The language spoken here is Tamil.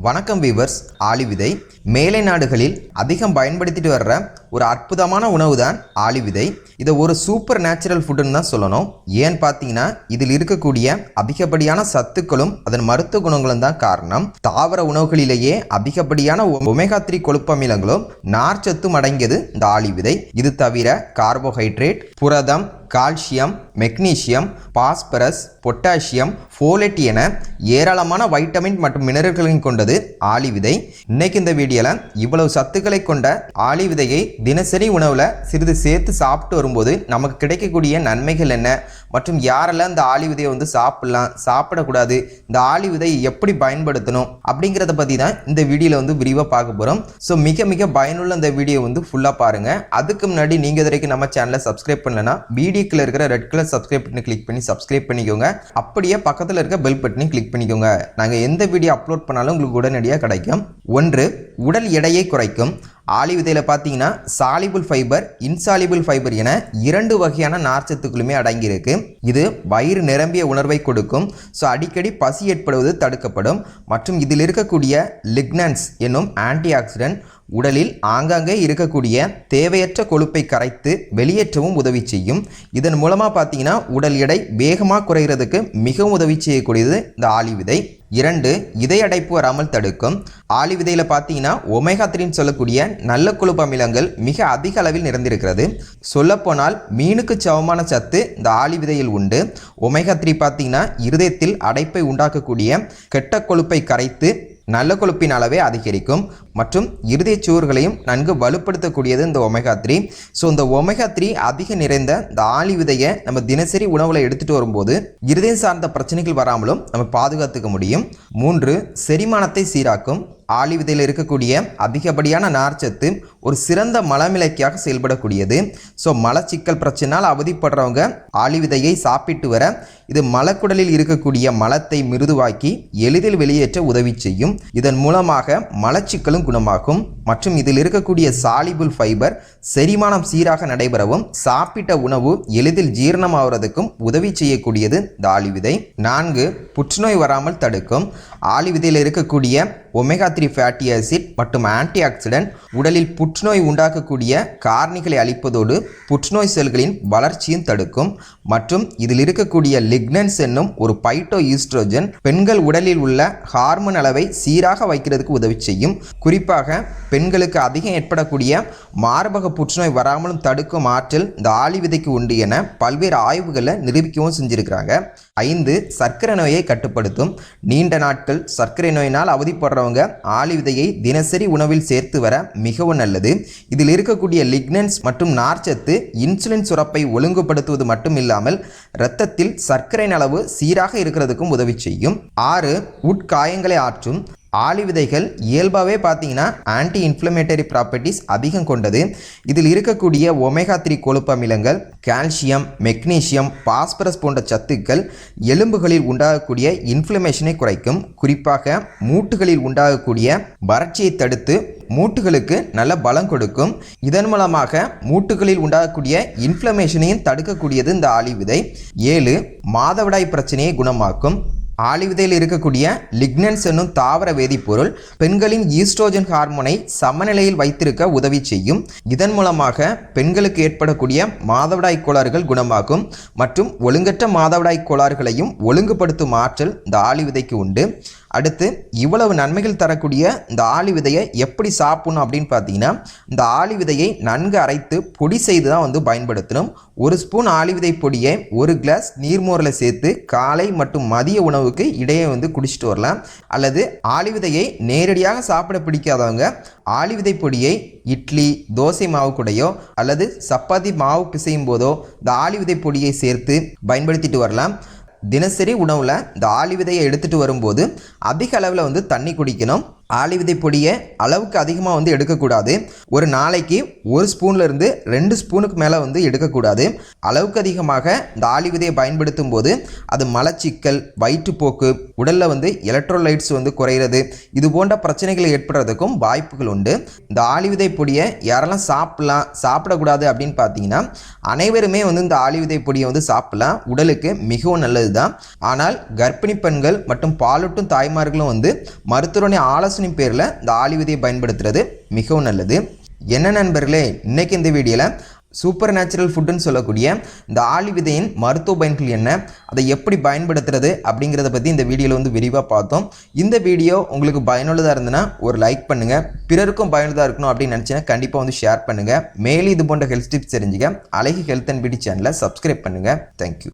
வணக்கம் வீவர்ஸ். ஆளி விதை மேலை நாடுகளில் அதிகம் பயன்படுத்திட்டு வர்ற ஒரு அற்புதமான உணவு தான் ஆளி விதை. இதை ஒரு சூப்பர் நேச்சுரல் ஃபுட்டுன்னு தான் சொல்லணும். ஏன்னு பார்த்தீங்கன்னா இதில் இருக்கக்கூடிய அதிகப்படியான சத்துக்களும் அதன் மருத்துவ குணங்களும் தான் காரணம். தாவர உணவுகளிலேயே அதிகப்படியான ஒமேகா 3 கொழுப்பமிலங்களும் நார்ச்சத்தும் அடங்கியது இந்த ஆளி விதை. இது தவிர கார்போஹைட்ரேட், புரதம், calcium, magnesium, phosphorus, potassium, folate என ஏராளமான வைட்டமின் மற்றும் மினரல்களையும் கொண்டது ஆளி விதை. இன்னைக்கு இந்த வீடியோவில் இவ்வளவு சத்துக்களை கொண்ட ஆளி விதையை தினசரி உணவில் சிறிது சேர்த்து சாப்பிட்டு வரும்போது நமக்கு கிடைக்கக்கூடிய நன்மைகள் என்ன மற்றும் யாரெல்லாம் இந்த ஆளி விதையை சாப்பிடலாம், சாப்பிடக்கூடாது, இந்த ஆளி விதையை எப்படி பயன்படுத்தணும் அப்படிங்கிறத பற்றி தான் இந்த வீடியோவில் விரிவாக பார்க்க போகிறோம். ஸோ மிக மிக பயனுள்ள இந்த வீடியோ ஃபுல்லாக பாருங்கள். அதுக்கு முன்னாடி நீங்கள் இது வரைக்கும் நம்ம சேனலை சப்ஸ்கிரைப் பண்ணலன்னா வீடியோக்குள்ள இருக்கிற ரெட் கலர் சப்ஸ்கிரைப் பட்டனை கிளிக் பண்ணி சப்ஸ்கிரைப் பண்ணிக்கோங்க. அப்படியே பக்கத்தில் இருக்க பெல் பட்டனை கிளிக் பண்ணிக்கோங்க. நாங்கள் எந்த வீடியோ அப்லோட் பண்ணாலும் உங்களுக்கு உடனடியாக கிடைக்கும். 1. உடல் எடையை குறைக்கும். ஆளி விதையில் பார்த்தீங்கன்னா சாலிபிள் ஃபைபர், இன்சாலிபிள் ஃபைபர் என 2 வகையான நார்ச்சத்துக்களுமே அடங்கியிருக்கு. இது வயிறு நிரம்பிய உணர்வை கொடுக்கும். ஸோ அடிக்கடி பசி ஏற்படுவது தடுக்கப்படும். மற்றும் இதில் இருக்கக்கூடிய லிக்னன்ஸ் என்னும் ஆன்டி ஆக்சிடென்ட் உடலில் ஆங்காங்கே இருக்கக்கூடிய தேவையற்ற கொழுப்பை கரைத்து வெளியேற்றவும் உதவி செய்யும். இதன் மூலமாக பார்த்தீங்கன்னா உடல் எடை வேகமாக குறைகிறதுக்கு மிகவும் உதவி செய்யக்கூடியது இந்த ஆளி விதை. 2. இதய அடைப்பு வராமல் தடுக்கும். ஆளி விதையில் பார்த்தீங்கன்னா ஒமேகா 3 சொல்லக்கூடிய நல்ல கொழுப்பு அமிலங்கள் மிக அதிக அளவில் நிறைந்திருக்கிறது. சொல்லப்போனால் மீனுக்கு சமமான சத்து இந்த ஆளி விதையில் உண்டு. ஒமேகா 3 பார்த்தீங்கன்னா இருதயத்தில் அடைப்பை உண்டாக்கக்கூடிய கெட்ட கொழுப்பை கரைத்து நல்ல கொழுப்பின் அளவை அதிகரிக்கும் மற்றும் இருதய சுவர்களையும் நன்கு வலுப்படுத்தக்கூடியது இந்த ஒமேகா 3. ஸோ இந்த ஒமேகா 3 அதிக நிறைந்த இந்த ஆளி விதையை நம்ம தினசரி உணவில் எடுத்துகிட்டு வரும்போது இருதயம் சார்ந்த பிரச்சனைகள் வராமலும் நம்ம பாதுகாத்துக்க முடியும். 3. செரிமானத்தை சீராக்கும். ஆளி விதையில் இருக்கக்கூடிய அதிகப்படியான நார்ச்சத்து ஒரு சிறந்த மலமிளக்கியாக செயல்படக்கூடியது. ஸோ மலச்சிக்கல் பிரச்சனையால் அவதிப்படுறவங்க ஆளி விதையை சாப்பிட்டு வர இது மலக்குடலில் இருக்கக்கூடிய மலத்தை மிருதுவாக்கி எளிதில் வெளியேற்ற உதவி செய்யும். இதன் மூலமாக மலச்சிக்கலும் குணமாகும். மற்றும் இதில் இருக்கக்கூடிய சாலிபிள் ஃபைபர் செரிமானம் சீராக நடைபெறவும் சாப்பிட்ட உணவு எளிதில் ஜீரணமாகிறதுக்கும் உதவி செய்யக்கூடியது இந்த ஆளி விதை. 4. புற்றுநோய் வராமல் தடுக்கும். ஆளி விதையில் இருக்கக்கூடிய ஒமேகா 3 ஃபேட்டி ஆசிட் மற்றும் ஆன்டி ஆக்சிடென்ட் உடலில் புற்றுநோய் உண்டாக்கக்கூடிய காரணிகளை அளிப்பதோடு புற்றுநோய் செல்களின் வளர்ச்சியும் தடுக்கும். மற்றும் இதில் இருக்கக்கூடிய லிக்னன்ஸ் என்னும் ஒரு பைட்டோ ஈஸ்ட்ரோஜன் பெண்கள் உடலில் உள்ள ஹார்மோன் அளவை சீராக வைக்கிறதுக்கு உதவி செய்யும். குறிப்பாக பெண்களுக்கு அதிகம் ஏற்படக்கூடிய மார்பக புற்றுநோய் வராமலும் தடுக்கும் ஆற்றல் இந்த ஆளி விதைக்கு உண்டு என பல்வேறு ஆய்வுகளை நிரூபிக்கவும் செஞ்சிருக்கிறாங்க. 5. சர்க்கரை நோயை கட்டுப்படுத்தும். நீண்ட நாட்கள் சர்க்கரை நோயினால் அவதிப்படுறவங்க ஆளி விதையை தினசரி உணவில் சேர்த்து வர மிகவும் நல்லது. இதில் இருக்கக்கூடிய லிக்னன்ஸ் மற்றும் நார்ச்சத்து இன்சுலின் சுரப்பை ஒழுங்குபடுத்துவது மட்டும் இல்லாமல் இரத்தத்தில் சர்க்கரையின் அளவு சீராக இருக்கிறதுக்கும் உதவி செய்யும். 6. உட்காயங்களை ஆற்றும். ஆளி விதைகள் இயல்பாகவே பார்த்தீங்கன்னா ஆன்டி இன்ஃப்ளமேட்டரி ப்ராப்பர்ட்டிஸ் அதிகம் கொண்டது. இதில் இருக்கக்கூடிய ஒமேகா 3 கொழுப்பு அமிலங்கள், கால்சியம், மெக்னீசியம், பாஸ்பரஸ் போன்ற சத்துக்கள் எலும்புகளில் உண்டாகக்கூடிய இன்ஃப்ளமேஷனை குறைக்கும். குறிப்பாக மூட்டுகளில் உண்டாகக்கூடிய வறட்சியை தடுத்து மூட்டுகளுக்கு நல்ல பலம் கொடுக்கும். இதன் மூலமாக மூட்டுகளில் உண்டாகக்கூடிய இன்ஃப்ளமேஷனையும் தடுக்கக்கூடியது இந்த ஆளி விதை. 7. மாதவிடாய் பிரச்சனையை குணமாக்கும். ஆளி விதையில் இருக்கக்கூடிய லிக்னன்ஸ் என்னும் தாவர வேதிப்பொருள் பெண்களின் ஈஸ்ட்ரோஜன் ஹார்மோனை சமநிலையில் வைத்திருக்க உதவி செய்யும். இதன் மூலமாக பெண்களுக்கு ஏற்படக்கூடிய மாதவிடாய் கோளாறுகள் குணமாகும் மற்றும் ஒழுங்கற்ற மாதவிடாய் கோளாறுகளையும் ஒழுங்குபடுத்தும் ஆற்றல் இந்த ஆளி விதைக்கு உண்டு. அடுத்து இவ்வளவு நன்மைகள் தரக்கூடிய இந்த ஆளி விதையை எப்படி சாப்பிடணும் அப்படின்னு பார்த்தீங்கன்னா இந்த ஆளி விதையை நன்கு அரைத்து பொடி செய்து தான் பயன்படுத்தணும். 1 ஸ்பூன் ஆளி விதை பொடியை 1 கிளாஸ் நீர்மோரில் சேர்த்து காலை மற்றும் மதிய உணவுக்கு இடையே குடிச்சிட்டு வரலாம். அல்லது ஆளி விதையை நேரடியாக சாப்பிட பிடிக்காதவங்க ஆளி விதை பொடியை இட்லி, தோசை மாவு கூடையோ அல்லது சப்பாத்தி மாவு பிசையும் போதோ இந்த ஆளி விதை பொடியை சேர்த்து பயன்படுத்திட்டு வரலாம். தினசரி உணவில் இந்த ஆளி விதையை எடுத்துகிட்டு வரும்போது அதிக அளவில் தண்ணி குடிக்கணும். ஆளி விதை பொடியை அளவுக்கு அதிகமாக எடுக்கக்கூடாது. ஒரு நாளைக்கு 1 ஸ்பூன்லேருந்து 2 ஸ்பூனுக்கு மேலே எடுக்கக்கூடாது. அளவுக்கு அதிகமாக இந்த ஆளி விதையை பயன்படுத்தும் போது அது மலச்சிக்கல், வயிற்றுப்போக்கு, உடலில் எலக்ட்ரோலைட்ஸ் குறையிறது, இது போன்ற பிரச்சனைகள் ஏற்படுறதுக்கும் வாய்ப்புகள் உண்டு. இந்த ஆளி விதை பொடியை யாரெல்லாம் சாப்பிடலாம், சாப்பிடக்கூடாது அப்படின்னு பார்த்தீங்கன்னா அனைவருமே இந்த ஆளி விதை பொடியை சாப்பிடலாம். உடலுக்கு மிகவும் நல்லது தான். ஆனால் கர்ப்பிணி பெண்கள் மற்றும் பாலூட்டும் தாய்மார்களும் மருத்துவருடைய ஆலோசனை ஆலோசனை பேரில் இந்த ஆளி விதையை பயன்படுத்துறது மிகவும் நல்லது. என்ன நண்பர்களே, இன்றைக்கி இந்த வீடியோவில் சூப்பர் நேச்சுரல் ஃபுட்டுன்னு சொல்லக்கூடிய இந்த ஆளி விதையின் மருத்துவ பயன்கள் என்ன, அதை எப்படி பயன்படுத்துறது அப்படிங்கிறத பற்றி இந்த வீடியோவில் விரிவாக பார்த்தோம். இந்த வீடியோ உங்களுக்கு பயனுள்ளதாக இருந்ததுன்னா ஒரு லைக் பண்ணுங்கள். பிறருக்கும் பயனுள்ளதாக இருக்கணும் அப்படின்னு நினச்சிங்கன்னா கண்டிப்பாக ஷேர் பண்ணுங்கள். மேலும் இது போன்ற ஹெல்த் டிப்ஸ் தெரிஞ்சுக்க அழகு ஹெல்த் அண்ட் பியூட்டி சேனலை சப்ஸ்கிரைப் பண்ணுங்கள். தேங்க்யூ.